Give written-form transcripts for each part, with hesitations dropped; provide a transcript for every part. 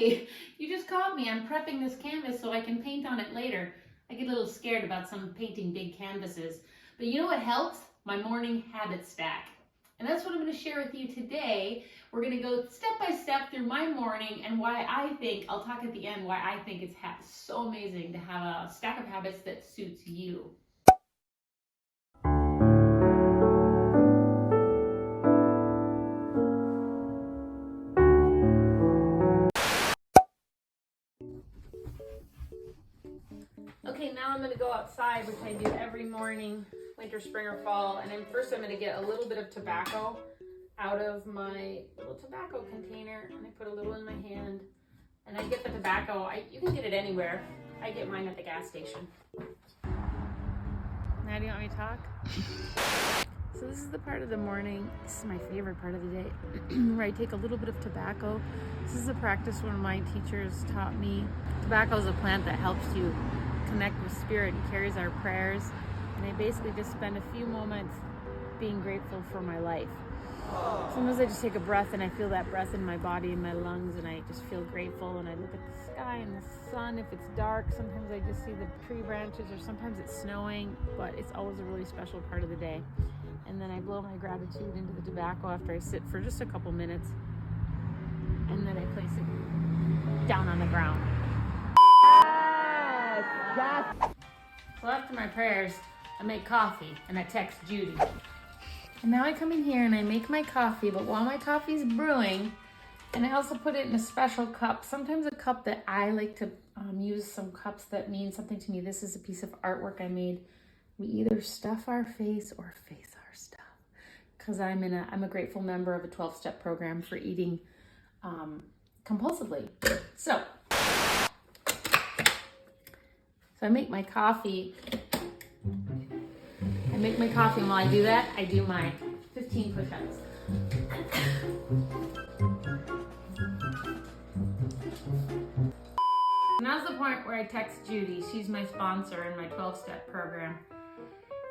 hey, you just caught me. I'm prepping this canvas so I can paint on it later. I get a little scared about some painting big canvases. But you know what helps? My morning habit stack. And that's what I'm going to share with you today. We're going to go step by step through my morning and why I think, I'll talk at the end, why I think it's so amazing to have a stack of habits that suits you. Okay, now I'm going to go outside, which I do every morning, winter, spring, or fall. And then first I'm going to get a little bit of tobacco out of my little tobacco container, and I put a little in my hand. And I get the tobacco, you can get it anywhere. I get mine at the gas station. Now do you want me to talk? So this is the part of the morning, this is my favorite part of the day, where I take a little bit of tobacco. This is a practice one of my teachers taught me. Tobacco is a plant that helps you connect with spirit and carries our prayers. And I basically just spend a few moments being grateful for my life. Sometimes I just take a breath and I feel that breath in my body and my lungs, and I just feel grateful, and I look at the sky and the sun. If it's dark, sometimes I just see the tree branches, or sometimes it's snowing, but it's always a really special part of the day. And then I blow my gratitude into the tobacco after I sit for just a couple minutes, and then I place it down on the ground. Yes. So after my prayers, I make coffee and I text Judy. And now I come in here and I make my coffee, but while my coffee's brewing, and I also put it in a special cup, sometimes a cup that I like to use, some cups that mean something to me. This is a piece of artwork I made. We either stuff our face or face our stuff, because I'm a grateful member of a 12-step program for eating compulsively. So I make my coffee. And while I do that, I do my 15 push-ups. Now's the point where I text Judy. She's my sponsor in my 12-step program.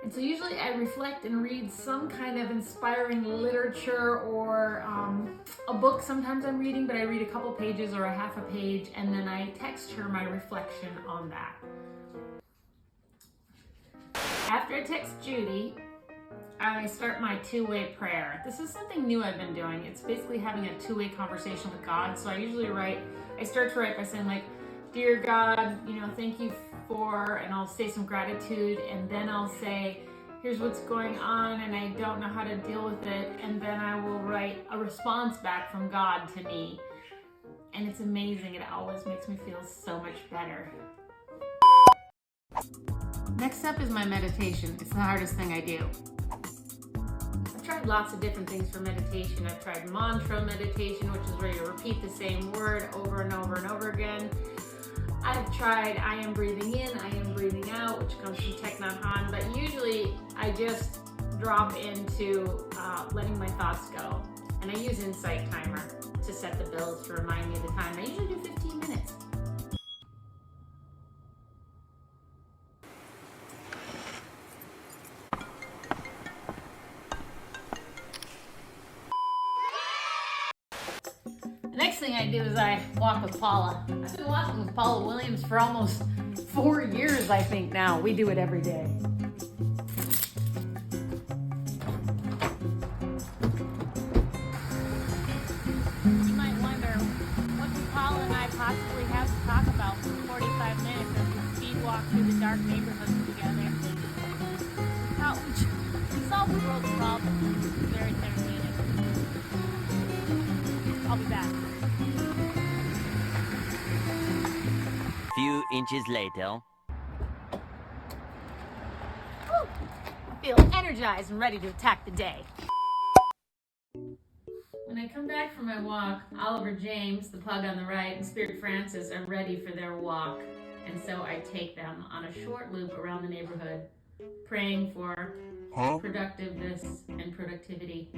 And so usually I reflect and read some kind of inspiring literature or a book. Sometimes I'm reading, but I read a couple pages or a half a page, and then I text her my reflection on that. After I text Judy, I start my two-way prayer. This is something new I've been doing. It's basically having a two-way conversation with God. So I start to write by saying, like, dear God, thank you for, and I'll say some gratitude, and then I'll say, here's what's going on and I don't know how to deal with it. And then I will write a response back from God to me. And it's amazing. It always makes me feel so much better. Next up is my meditation. It's the hardest thing I do. I've tried lots of different things for meditation. I've tried mantra meditation, which is where you repeat the same word over and over and over again. I've tried I am breathing in, I am breathing out, which comes from Thich Nhat Hanh, but usually I just drop into letting my thoughts go. And I use Insight Timer to set the bells to remind me of the time. I usually do 15 minutes. Next thing I do is I walk with Paula. I've been walking with Paula Williams for almost 4 years, I think now. We do it every day. You might wonder, what do Paula and I possibly have to talk about for 45 minutes as we speed walk through the dark neighborhoods together? How we solve the world's problems. It's very therapeutic. I'll be back. Few inches later. Woo! I feel energized and ready to attack the day. When I come back from my walk, Oliver James, the pug on the right, and Spirit Francis are ready for their walk. And so I take them on a short loop around the neighborhood, praying for productiveness and productivity.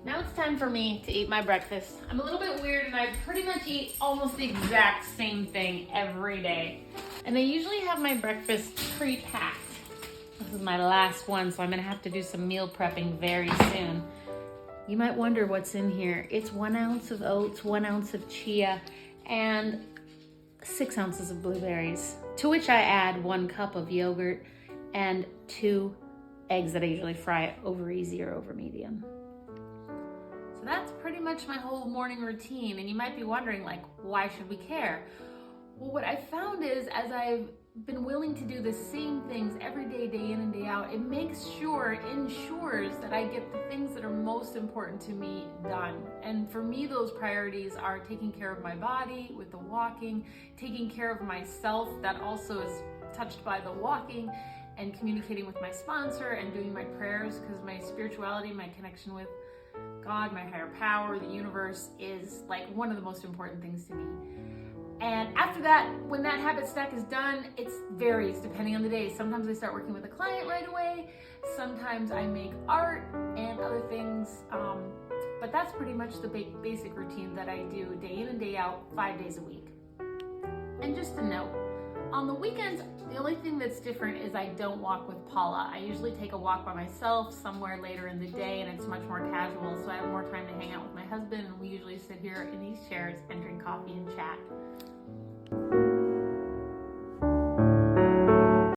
Now it's time for me to eat my breakfast. I'm a little bit weird and I pretty much eat almost the exact same thing every day. And I usually have my breakfast pre-packed. This is my last one, so I'm gonna have to do some meal prepping very soon. You might wonder what's in here. It's 1 ounce of oats, 1 ounce of chia, and 6 ounces of blueberries, to which I add 1 cup of yogurt and 2 eggs that I usually fry over easy or over medium. So that's pretty much my whole morning routine. And you might be wondering, like, why should we care? Well, what I found is, as I've been willing to do the same things every day, day in and day out, it ensures that I get the things that are most important to me done. And for me, those priorities are taking care of my body with the walking, taking care of myself, that also is touched by the walking, and communicating with my sponsor and doing my prayers, because my spirituality, my connection with God, my higher power, the universe, is like one of the most important things to me. And after that, when that habit stack is done, it varies depending on the day. Sometimes I start working with a client right away. Sometimes I make art and other things. But that's pretty much the basic routine that I do day in and day out, 5 days a week. And just a note, on the weekends, the only thing that's different is I don't walk with Paula. I usually take a walk by myself somewhere later in the day, and it's much more casual, so I have more time to hang out with